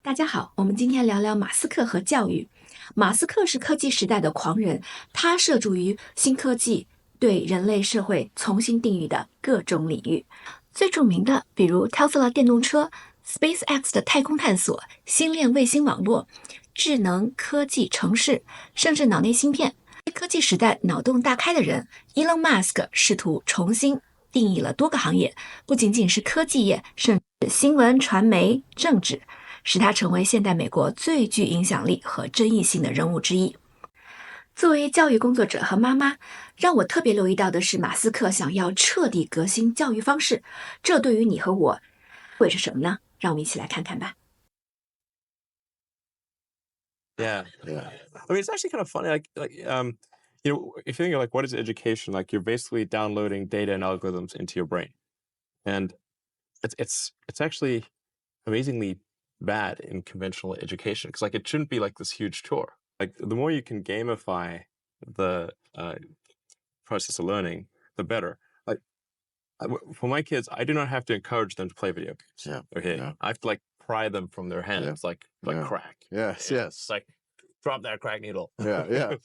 大家好，我们今天聊聊马斯克和教育。马斯克是科技时代的狂人，他涉足于新科技对人类社会重新定义的各种领域。最著名的，比如 Tesla 电动车、SpaceX 的太空探索、星链卫星网络、智能科技城市，甚至脑内芯片。科技时代脑洞大开的人，Elon Musk 试图重新定义了多个行业，不仅仅是科技业，甚至新闻、传媒、政治。使他成为现代美国最具影响力和争议性的人物之一。作为教育工作者和妈妈，让我特别留意到的是，马斯克想要彻底革新教育方式，这对于你和我意味着什么呢？让我们一起来看看吧。Yeah. I mean, it's actually kind of funny. If you think of like what is education, like you're basically downloading data and algorithms into your brain, and it's actually amazingly bad in conventional education because like it shouldn't be like this huge chore. Like the more you can gamify the process of learning, the better. Like for my kids, I do not have to encourage them to play video games. Yeah. Okay. Yeah. I have to like pry them from their hands, like crack. Yes. It's like drop that crack needle. Yeah.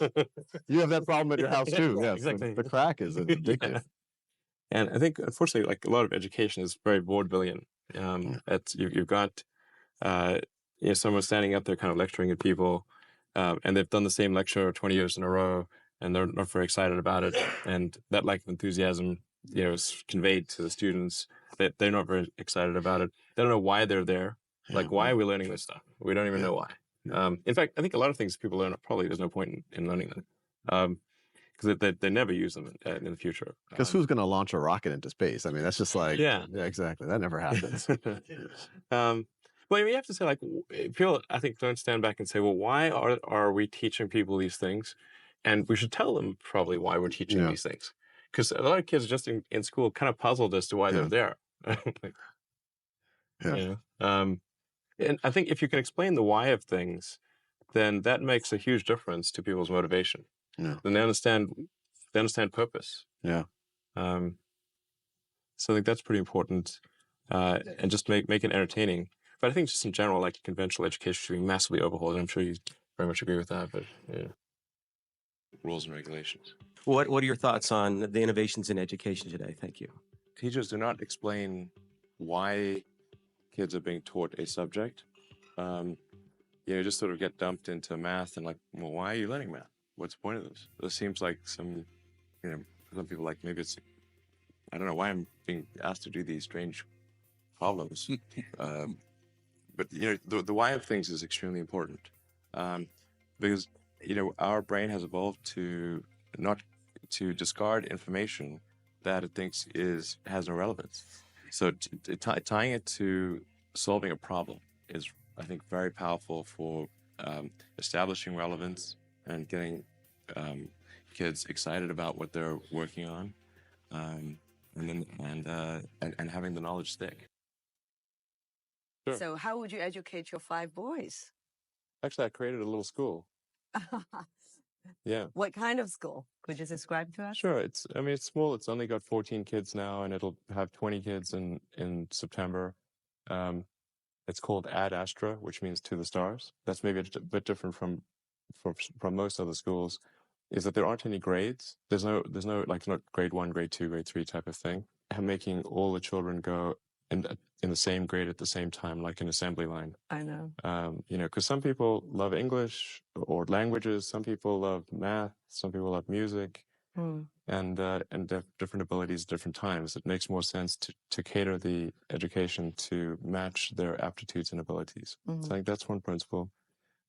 You have that problem at your house too. Yeah, Yes. exactly. The crack is addictive. Yeah. And I think, unfortunately, like a lot of education is very vaudevillian. You've got someone standing up there kind of lecturing at people, and they've done the same lecture 20 years in a row, and they're not very excited about it. And that lack of enthusiasm, is conveyed to the students that they're not very excited about it. They don't know why they're there. Like, why are we learning this stuff? We don't even know why. In fact, I think a lot of things people learn, probably there's no point in learning them. Because they never use them in the future. Because who's going to launch a rocket into space? I mean, that's just like, yeah, exactly. That never happens. Well, you have to say, like, people, I think, don't stand back and say, well, why are we teaching people these things? And we should tell them probably why we're teaching these things. Because a lot of kids just in school kind of puzzled as to why they're there. And I think if you can explain the why of things, then that makes a huge difference to people's motivation. Yeah. Then they understand purpose. Yeah. So I think that's pretty important, and just make it entertaining. But I think just in general, like conventional education should be massively overhauled. And I'm sure you very much agree with that. But rules and regulations. What are your thoughts on the innovations in education today? Thank you. Teachers do not explain why kids are being taught a subject. Just sort of get dumped into math and like, well, why are you learning math? What's the point of this? This seems like some people like maybe it's, I don't know why I'm being asked to do these strange problems. But the why of things is extremely important, because our brain has evolved to discard information that it thinks has no relevance. So tying it to solving a problem is, I think, very powerful for establishing relevance and getting kids excited about what they're working on, and having the knowledge stick. Sure. So how would you educate your 5 boys? Actually, I created a little school. Yeah. What kind of school? Could you describe to us? Sure. It's small. It's only got 14 kids now, and it'll have 20 kids in September. It's called Astra, which means to the stars. That's maybe a bit different from most other schools, is that there aren't any grades. There's no like not grade 1, grade 2, grade 3 type of thing. I'm making all the children go in the same grade at the same time, like an assembly line. I know. Because some people love English or languages, some people love math, some people love music, and they have different abilities at different times. It makes more sense to cater the education to match their aptitudes and abilities. So I think that's one principle.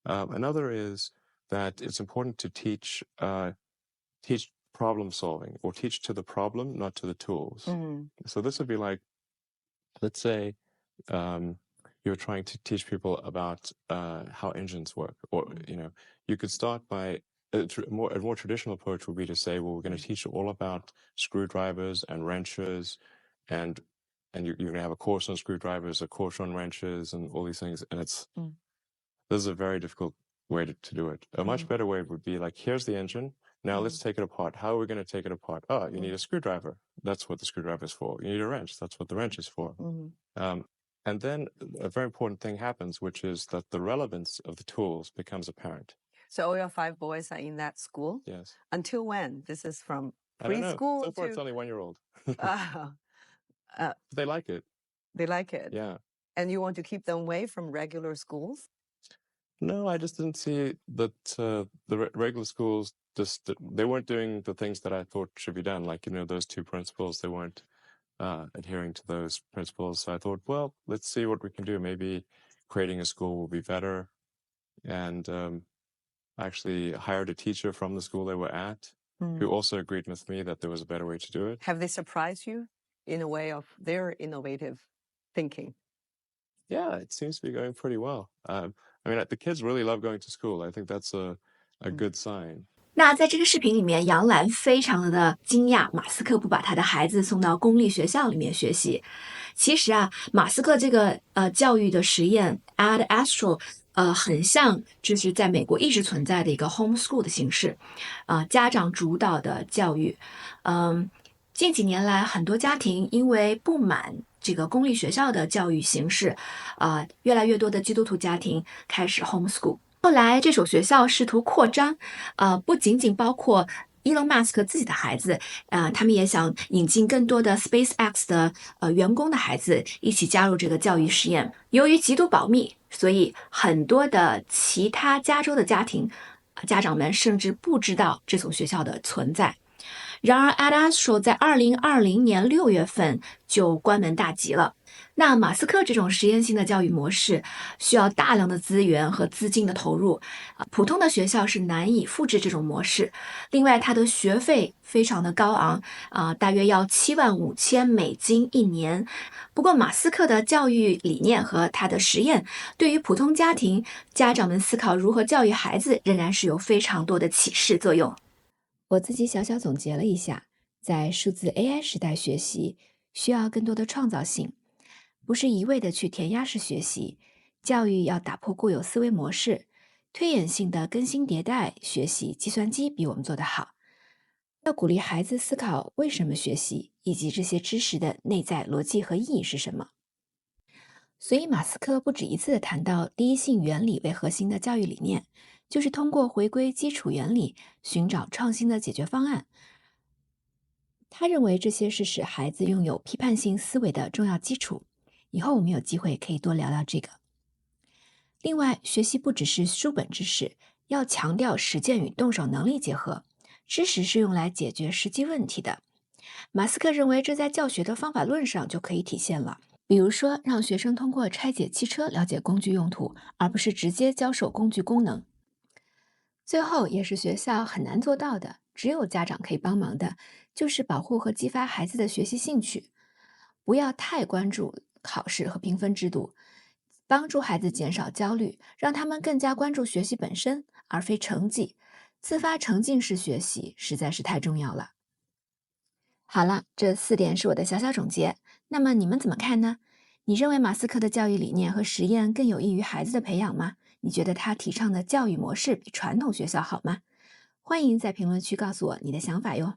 Another is that it's important to teach problem solving, or teach to the problem, not to the tools. So this would be like, let's say you're trying to teach people about how engines work, or you could start by a more traditional approach would be to say, well, we're going to teach you all about screwdrivers and wrenches, and you're going to have a course on screwdrivers, a course on wrenches, and all these things. And this is a very difficult way to do it. A much better way would be like, here's the engine. Now let's take it apart. How are we going to take it apart? You need a screwdriver. That's what the screwdriver is for. You need a wrench. That's what the wrench is for. And then a very important thing happens, which is that the relevance of the tools becomes apparent. So all your 5 boys are in that school? Yes. Until when? This is from I don't know. preschool So far, to... it's only 1-year-old. Uh, They like it. they like it? Yeah. And you want to keep them away from regular schools? No, I just didn't see that the regular schools they weren't doing the things that I thought should be done. Like, those 2 principles, they weren't adhering to those principles. So I thought, well, let's see what we can do. Maybe creating a school will be better. And I actually hired a teacher from the school they were at who also agreed with me that there was a better way to do it. Have they surprised you in a way of their innovative thinking? Yeah, it seems to be going pretty well. I mean, the kids really love going to school. I think that's a good sign. 那在这个视频里面，杨澜非常的惊讶，马斯克不把他的孩子送到公立学校里面学习。其实啊，马斯克这个教育的实验 Astra 很像就是在美国一直存在的一个 homeschool 的形式，家长主导的教育。近几年来，很多家庭因为不满这个公立学校的教育形式，越来越多的基督徒家庭开始 homeschool。后来这所学校试图扩张，不仅仅包括Elon Musk 自己的孩子，他们也想引进更多的 SpaceX 的员工的孩子一起加入这个教育实验。由于极度保密，所以很多的其他加州的家长们甚至不知道这所学校的存在。然而 Astra 在2020年6月份就关门大吉了。那马斯克这种实验性的教育模式需要大量的资源和资金的投入，普通的学校是难以复制这种模式。另外，它的学费非常的高昂，大约要$75,000一年。不过，马斯克的教育理念和他的实验，对于普通家长们思考如何教育孩子，仍然是有非常多的启示作用。我自己小小总结了一下，在数字 AI 时代学习需要更多的创造性，不是一味的去填鸭式学习，教育要打破固有思维模式，推演性的更新迭代学习，计算机比我们做得好。要鼓励孩子思考为什么学习，以及这些知识的内在逻辑和意义是什么。所以马斯克不止一次地谈到第一性原理为核心的教育理念，就是通过回归基础原理，寻找创新的解决方案。他认为这些是使孩子拥有批判性思维的重要基础。以后我们有机会可以多聊聊这个。另外，学习不只是书本知识，要强调实践与动手能力结合。知识是用来解决实际问题的。马斯克认为这在教学的方法论上就可以体现了。比如说，让学生通过拆解汽车了解工具用途，而不是直接教授工具功能。最后，也是学校很难做到的，只有家长可以帮忙的，就是保护和激发孩子的学习兴趣。不要太关注考试和评分制度，帮助孩子减少焦虑，让他们更加关注学习本身，而非成绩。自发沉浸式学习实在是太重要了。好了，这4点是我的小小总结。那么你们怎么看呢？你认为马斯克的教育理念和实验更有益于孩子的培养吗？你觉得他提倡的教育模式比传统学校好吗？欢迎在评论区告诉我你的想法哟。